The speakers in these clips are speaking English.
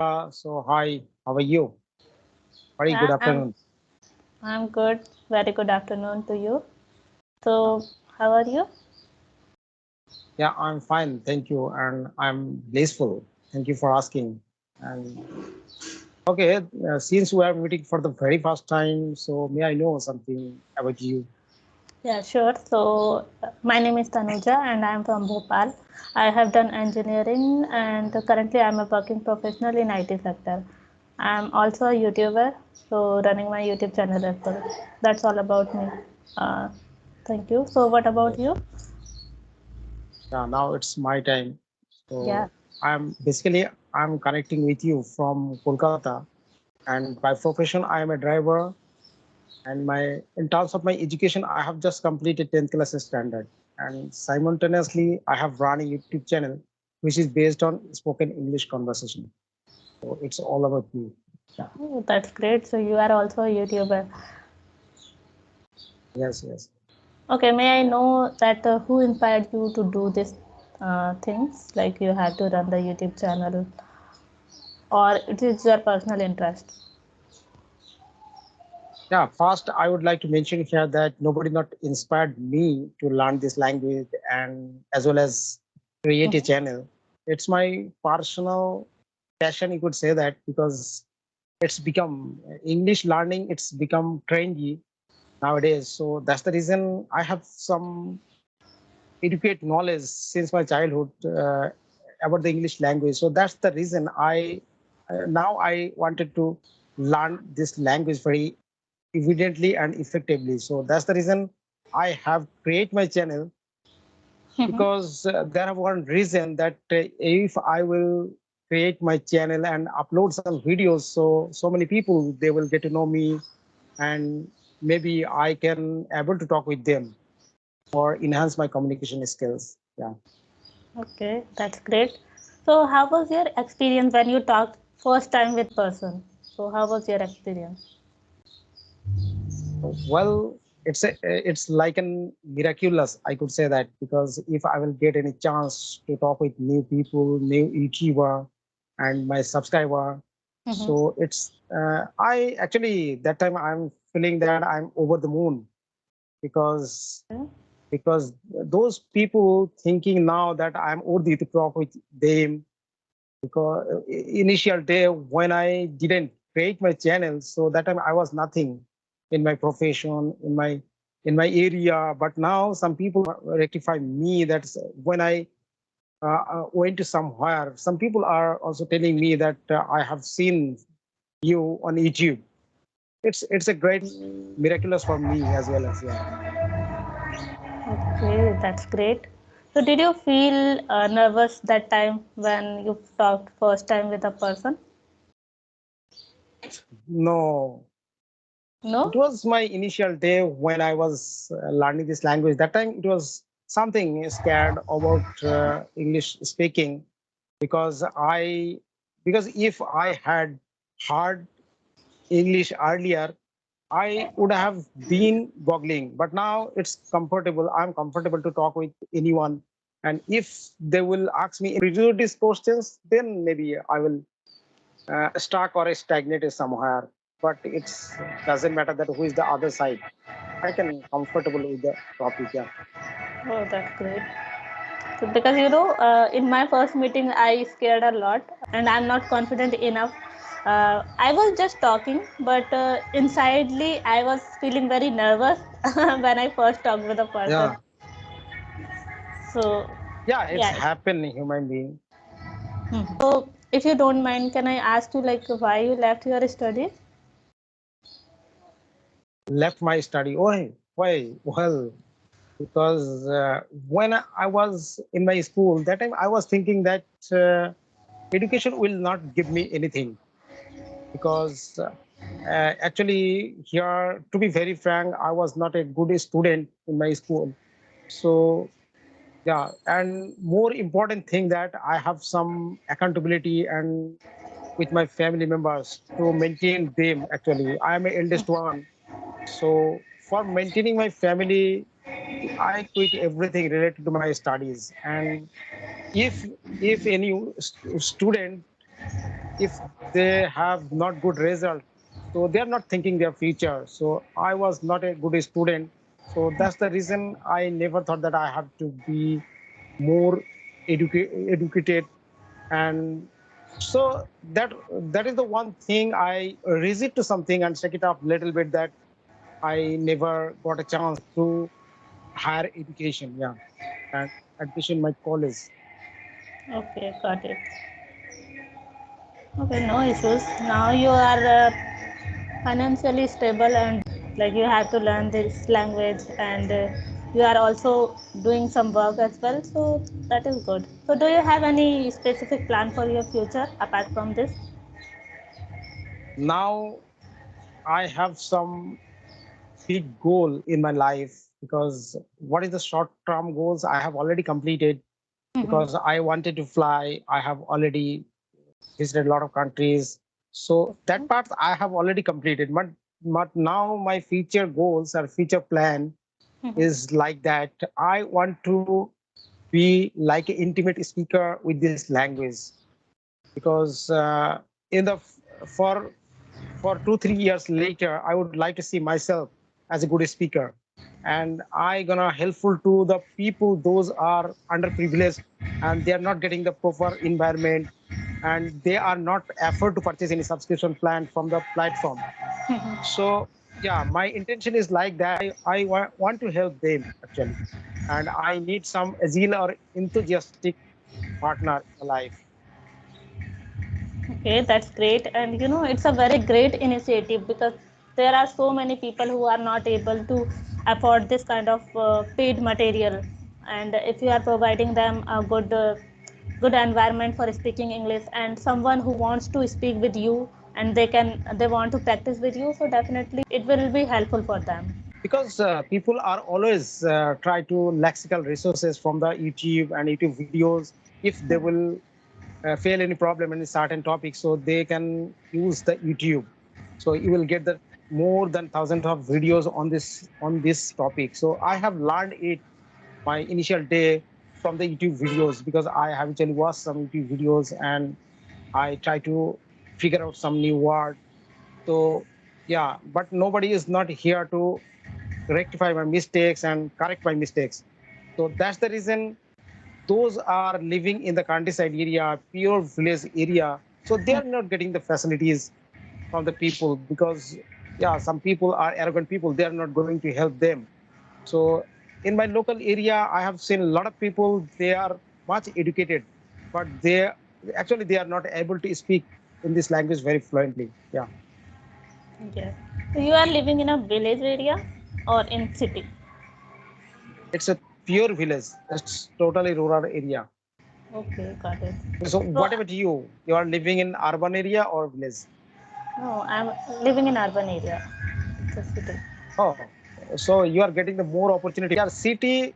So hi, how are you? Very good Yeah, I'm afternoon. I'm good. Very good afternoon to you. So, how are you? Yeah, I'm fine, thank you, and I'm blissful. Thank you for asking. And okay, since we are meeting for the very first time, so may I know something about you? Yeah, sure. So, my name is Tanuja and I'm from Bhopal. I have done engineering and currently I'm a working professional in IT sector. I'm also a YouTuber, so running my YouTube channel as well. That's all about me. Uh, Thank you. So, what about Yes. you? Yeah, now it's my time. Yeah. So I'm connecting with you from Kolkata, and by profession I am a driver. And my in terms of my education, I have just completed 10th class standard, and simultaneously I have run a YouTube channel which is based on spoken English conversation. So it's all about me. Yeah. Oh, that's great. So, you are also a YouTuber. Yes, yes. Okay, may I know that who inspired you to do this things? Like you had to run the YouTube channel, or it is your personal interest? Yeah, first I would like to mention here that nobody not inspired me to learn this language and as well as create a Mhm. channel. It's my personal passion, you could say that, because it's become English learning, it's become trendy nowadays. So that's the reason I have some educate knowledge since my childhood about the English language. So that's the reason now I wanted to learn this language very evidently and effectively. So that's the reason I have create my channel, Mhm. because there have one reason that if I will create my channel and upload some videos, so many people they will get to know me, and maybe I can able to talk with them or enhance my communication skills. Yeah. Okay, that's great. So, how was your experience when you talked first time with person? So, how was your experience? Well, it's like an miraculous, I could say that, because if I will get any chance to talk with new people, new YouTuber, and my subscriber, Mhm. so it's I actually that time I'm feeling that I'm over the moon, because because those people thinking now that I'm worthy to talk with them, because initial day when I didn't create my channel, so that time I was nothing in my profession, in my area. But now some people rectify me. That's when I went to somewhere. Some people are also telling me that I have seen you on YouTube. It's a great miraculous for me as well as, yeah. Okay, that's great. So, did you feel nervous that time when you talked first time with a person? No, it No. was my initial day when I was learning this language. That time it was something scared about English speaking, because because if I had heard English earlier, I would have been goggling. But now it's comfortable. I'm comfortable to talk with anyone. And if they will ask me prejudice questions, then maybe I will stuck or stagnate somewhere. But it's doesn't matter that who is the other side. I can comfortable with the topic. Yeah. Oh, that's great. So because in my first meeting, I scared a lot, and I'm not confident enough. I was just talking, but insidely, I was feeling very nervous when I first talked with a person. Yeah. So, Yeah, it's yeah. happened human being. So, if you don't mind, can I ask you like why you left your studies? Left my study. Why? Well, because when I was in my school, that time I was thinking that education will not give me anything, because actually here, to be very frank, I was not a good student in my school. So yeah, and more important thing that I have some accountability and with my family members to maintain them. Actually, I am a eldest one, so for maintaining my family, I quit everything related to my studies. And if any student if they have not good result, so they are not thinking their future. So I was not a good student. So that's the reason I never thought that I have to be more educated. And so that is the one thing I resist to something and check it up little bit, that I never got a chance to higher education. Yeah, and admission in my college. Okay, got it. Okay, no issues. Now you are financially stable and like you have to learn this language and you are also doing some work as well. So that is good. So do you have any specific plan for your future apart from this? Now I have some big goal in my life, because what is the short term goals I have already completed, because Mm-hmm. I wanted to fly. I have already visited a lot of countries. So that Okay. part I have already completed. But now my future goals or future plan Mm-hmm. is like that. I want to be like an intimate speaker with this language, because in the for 2 3 years later, I would like to see myself as a good speaker, and I gonna helpful to the people those are underprivileged and they are not getting the proper environment, and they are not afford to purchase any subscription plan from the platform. So yeah, my intention is like that. Want to help them actually, and I need some zeal or enthusiastic partner in my life. Okay, that's great. And you know, it's a very great initiative because there are so many people who are not able to afford this kind of paid material. And if you are providing them a good environment for speaking English and someone who wants to speak with you and they want to practice with you, so definitely it will be helpful for them. Because people are always try to lexical resources from the YouTube and YouTube videos. If they will fail any problem in a certain topic, so they can use the YouTube. So you will get the more than thousands of videos on this topic. So I have learned it my initial day from the YouTube videos, because I have actually watched some YouTube videos and I try to figure out some new word. So yeah, but nobody is not here to rectify my mistakes and correct my mistakes. So that's the reason those are living in the countryside area, pure village area. So they are not getting the facilities from the people, because yeah, some people are arrogant people. They are not going to help them. So in my local area, I have seen a lot of people. They are much educated, but they are not able to speak in this language very fluently. Yeah, Yes. So you are living in a village area or in city? it's a pure village. It's totally rural area. Okay, got it. So So what about you? You are living in urban area or village? no, I'm living in urban area. It's a city. Oh, so you are getting the more opportunity. Yeah, city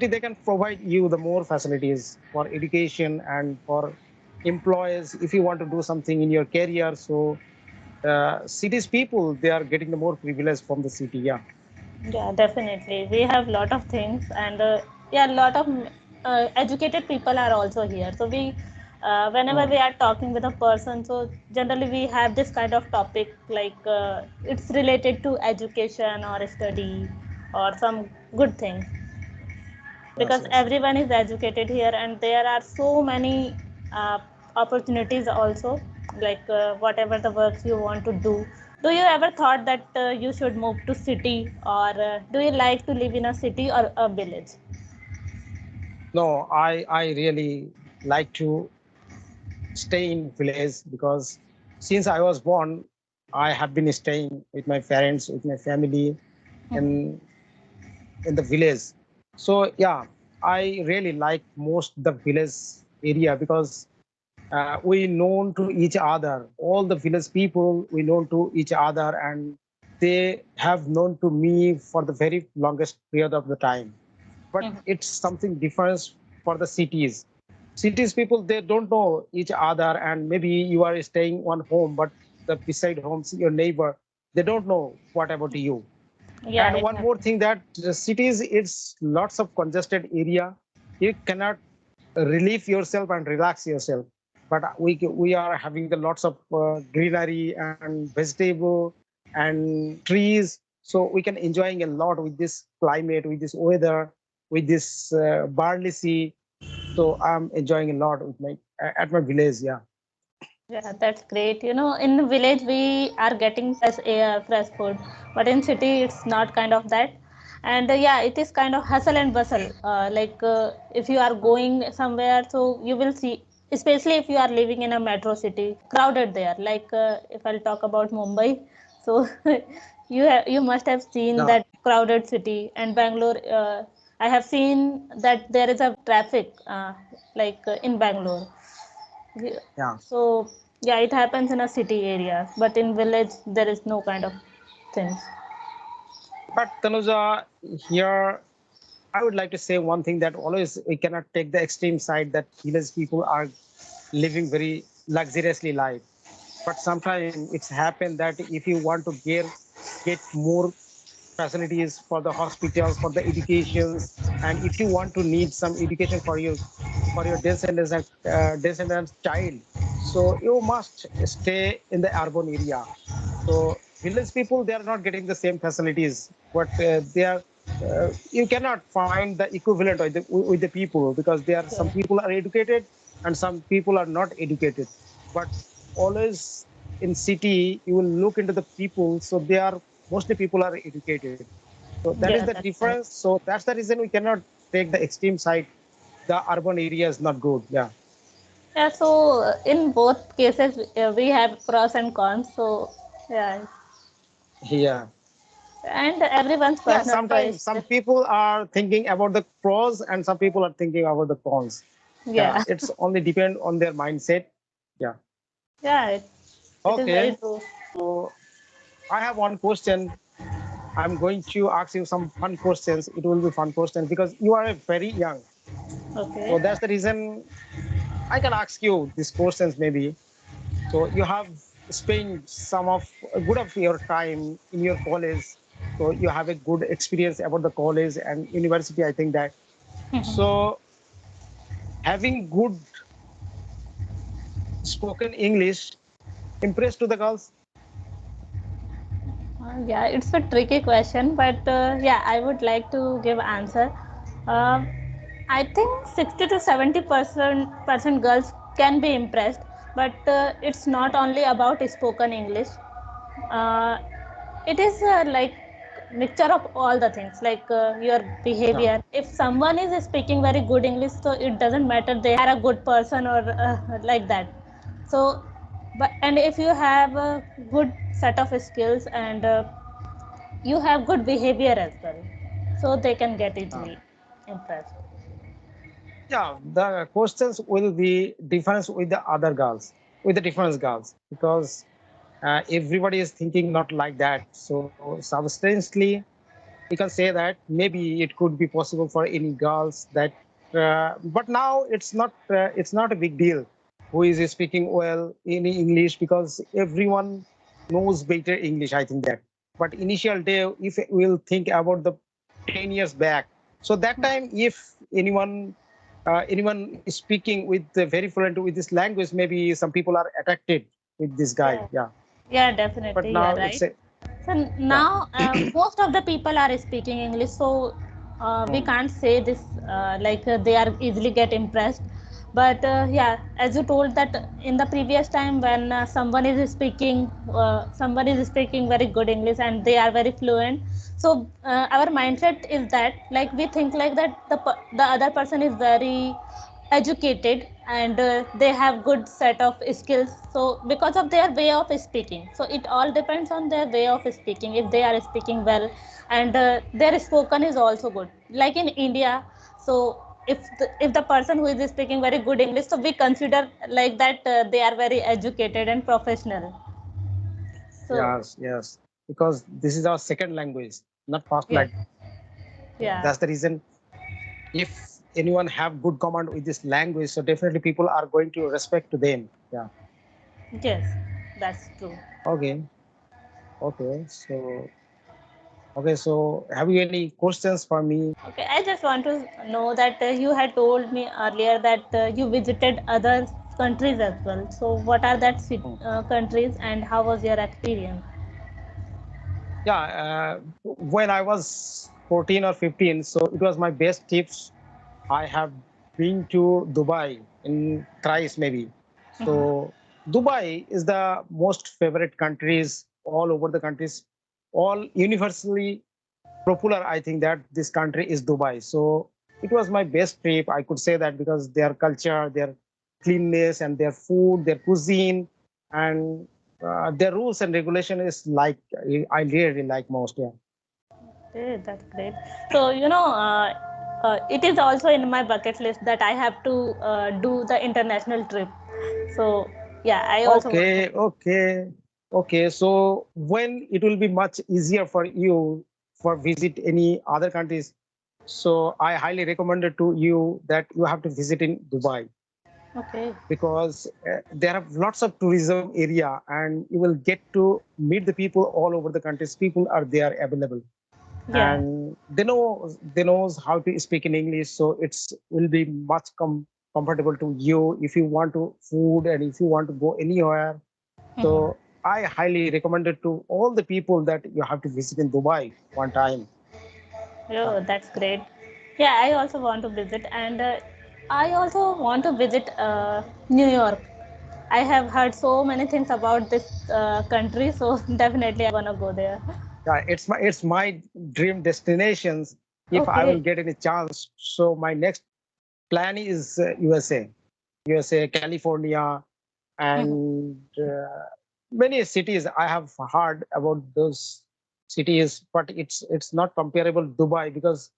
they can provide you the more facilities for education and for employees if you want to do something in your career. So cities people, they are getting the more privilege from the city. Yeah. Yeah, definitely. We have lot of things, and yeah, lot of educated people are also here. So whenever Mm, we are talking with a person, so generally we have this kind of topic like it's related to education or study or some good things yes, because yes. everyone is educated here and there are so many uh, opportunities also like whatever the works you want to do you ever thought that you should move to city or do you like to live in a city or a village? No, I really like to stay in village, because since I was born, I have been staying with my parents, with my family, in in the village. So yeah, I really like most the village area, because we known to each other. All the village people we known to each other, and they have known to me for the very longest period of the time. But it's something different for the cities. Cities people, they don't know each other, and maybe you are staying one home, but the beside homes, your neighbor, they don't know what about you. Yeah, And it one more happens. thing, that the cities, it's lots of congested area. You cannot relieve yourself and relax yourself. but we are having the lots of greenery and vegetable and trees, so we can enjoying a lot with this climate, with this weather, with this barley sea. So I'm enjoying a lot with my at my village. Yeah. Yeah, that's great. In the village we are getting fresh air, fresh food, but in city it's not kind of that. And yeah, it is kind of hustle and bustle. If you are going somewhere, so you will see, especially if you are living in a metro city, crowded there. If I'll talk about Mumbai, so you must have seen Yeah. that crowded city. And Bangalore, I have seen that there is a traffic in Bangalore. Yeah. Yeah. So yeah, it happens in a city area, but in village there is no kind of things. But Tanuja, here I would like to say one thing, that always we cannot take the extreme side that village people are living very luxuriously life. But sometimes it's happened that if you want to get more facilities for the hospitals, for the educations, and if you want to need some education for your descendants child, so you must stay in the urban area. So village people, they are not getting the same facilities, but they are. You cannot find the equivalent with the people, because there are some Yeah. people are educated and some people are not educated. But always in city, you will look into the people, so they are mostly people are educated. So that is the Yeah, that's right. difference. So that's the reason we cannot take the extreme side. The urban area is not good. Yeah. Yeah, so in both cases we have pros and cons. So yeah, Yeah. and everyone's Yeah, personal sometimes choice. some people are thinking about the pros and some people are thinking about the cons. Yeah, Yeah, it's only depend on their mindset. Yeah. yeah, it is very Okay. true. So I have one question. I'm going to ask you some fun questions. It will be fun questions because you are very young. Okay. So that's the reason I can ask you these questions maybe. So you have spent some of a good of your time in your college. So you have a good experience about the college and university. I think that. So having good spoken English impressed to the girls. Yeah, it's a tricky question, but yeah, I would like to give answer. Uh, I think 60 to 70% girls can be impressed, but it's not only about spoken English. Uh, it is mixture of all the things, your Yeah. behavior. If someone is speaking very good English, so it doesn't matter they are a good person or like that. So, but and if you have a good set of skills and you have good behavior as well, so they can get Uh, easily impressed. yeah, the questions will be different with the other girls, with the different girls, because everybody is thinking not like that. So substantially, we can say that maybe it could be possible for any girls that, but now it's not a big deal who is speaking well in English, because everyone knows better English. I think that. But initial day, if we'll think about the 10 years back, so that time if anyone is speaking with very fluent with this language, maybe some people are attracted with this guy. Yeah, Yeah, yeah, but definitely, you now are it's right. a So yeah. now most of the people are speaking English, so we Hmm. can't say this they are easily get impressed. But yeah, as you told that in the previous time when someone is speaking very good English and they are very fluent. So our mindset is that like we think like that the other person is very educated and they have good set of skills, so because of their way of speaking, so it all depends on their way of speaking. If they are speaking well and their spoken is also good, like in India, so if the person who is speaking very good English, so we consider like that they are very educated and professional. So Yes, yes. Because this is our second language, not first yeah, language. So yeah, that's the reason. If anyone have good command with this language, so definitely people are going to respect to them. Yeah. yes, that's true. Okay. Okay. Okay. So have you any questions for me? Okay, I just want to know that you had told me earlier that you visited other countries as well. So what are that Mm. countries and how was your experience? Yeah, when I was 14 or 15, so it was my best tips. I have been to Dubai in thrice maybe. So Dubai is the most favorite countries all over the countries, all universally popular. I think that this country is Dubai. So it was my best trip. I could say that because their culture, their cleanness, and their food, their cuisine, and their rules and regulation is like I really like most. Yeah. Okay, that's great. So, it is also in my bucket list that I have to do the international trip. So, yeah, I also want to. Okay, okay, okay. So when it will be much easier for you for visit any other countries, so I highly recommended to you that you have to visit in Dubai Okay. because there are lots of tourism area and you will get to meet the people all over the countries. People are there available Yeah. and they knows how to speak in English, so it's will be much comfortable to you if you want to food and if you want to go anywhere. Mhm. So I highly recommend it to all the people that you have to visit in Dubai one time. Yeah. Oh, that's great. Yeah, I also want to visit, and I also want to visit New York. I have heard so many things about this country, so definitely I want to go there. Yeah, it's my dream destinations if I will Okay. get any chance. So my next plan is USA, California, Mhm. and many cities. I have heard about those cities, but it's not comparable to Dubai because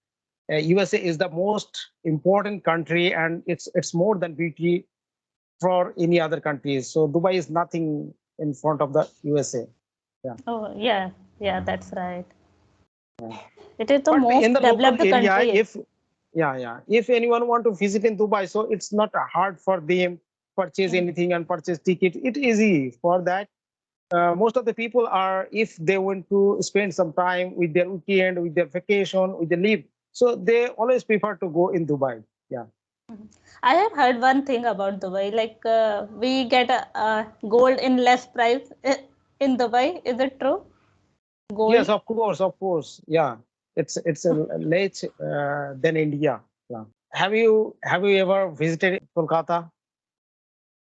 USA is the most important country, and it's more than beauty for any other countries. So Dubai is nothing in front of the USA. Yeah. Oh, yeah, yeah, that's right. Yeah. It is the But in most the local developed area, country. if yeah, if anyone want to visit in Dubai, so it's not hard for them purchase Mhm. anything and purchase ticket. It easy for that. Most of the people are if they want to spend some time with their weekend, with their vacation, with their leave, so they always prefer to go in Dubai. Yeah. I have heard one thing about Dubai, like we get gold in less price in Dubai. Is it true? Yes, Gold? of course, of course. Yeah, it's a late than India. Yeah. Have you ever visited Kolkata?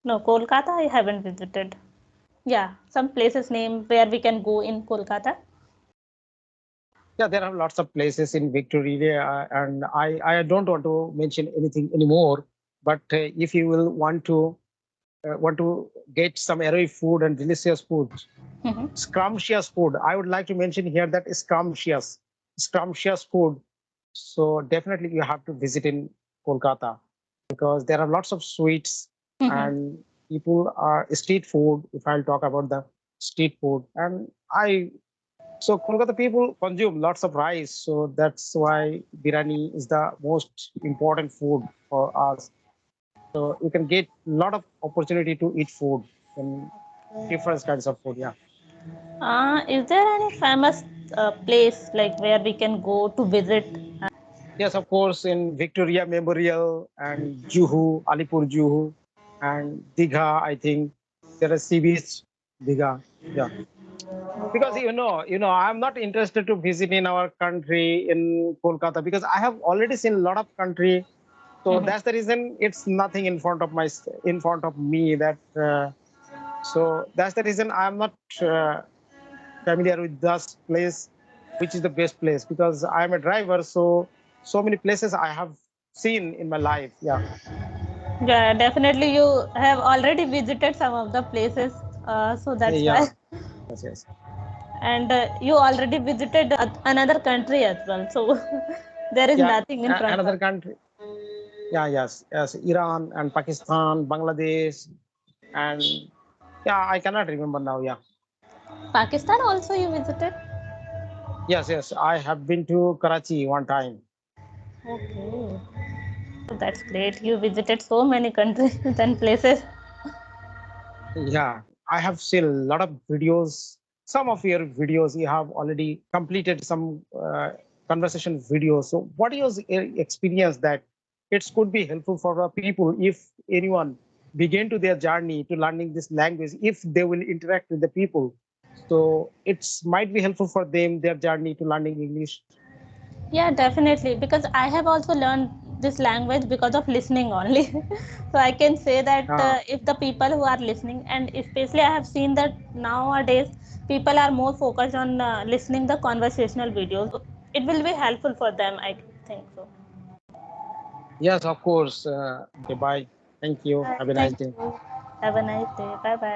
No, Kolkata I haven't visited. Yeah, some places name where we can go in Kolkata. Yeah, there are lots of places in Victoria, and I don't want to mention anything anymore. But if you will want to get some airy food and delicious food, Mhm. scrumptious food, I would like to mention here that scrumptious food. So definitely you have to visit in Kolkata because there are lots of sweets Mhm. and people are street food. If I'll talk about the street food, and I so Kolkata people consume lots of rice, so that's why biryani is the most important food for us. So you can get a lot of opportunity to eat food in different kinds of food. Yeah. Is there any famous place like where we can go to visit? Yes, of course, in Victoria Memorial and Juhu, Alipur Juhu, and Digha, I think there is sea beach, Digha. Yeah. Because I'm not interested to visit in our country in Kolkata because I have already seen a lot of country. So Mhm. that's the reason it's nothing in front of me. So that's the reason I'm not uh, familiar with this place, which is the best place because I'm a driver. So many places I have seen in my life. Yeah. Yeah, definitely you have already visited some of the places, so that's why. Yeah. Yes. Yes. And you already visited another country as well, so there is Yeah. nothing in front of. Another country. Yeah. Yes. Yes. Iran and Pakistan, Bangladesh, and yeah, I cannot remember now. Yeah. Pakistan also you visited? Yes. Yes. I have been to Karachi one time. Okay. That's great. You visited so many countries and places. Yeah, I have seen a lot of videos. Some of your videos you have already completed some conversation videos. So, what is your experience that it could be helpful for people if anyone begin to their journey to learning this language, if they will interact with the people, so it's might be helpful for them, their journey to learning English. Yeah, definitely. Because I have also learned this language because of listening only. So I can say that Ah, if the people who are listening, and especially I have seen that nowadays people are more focused on listening the conversational videos. It will be helpful for them, I think so. yes, of course. Okay, bye. Thank you. Have a nice Thank day. you. Have a nice day. Bye bye.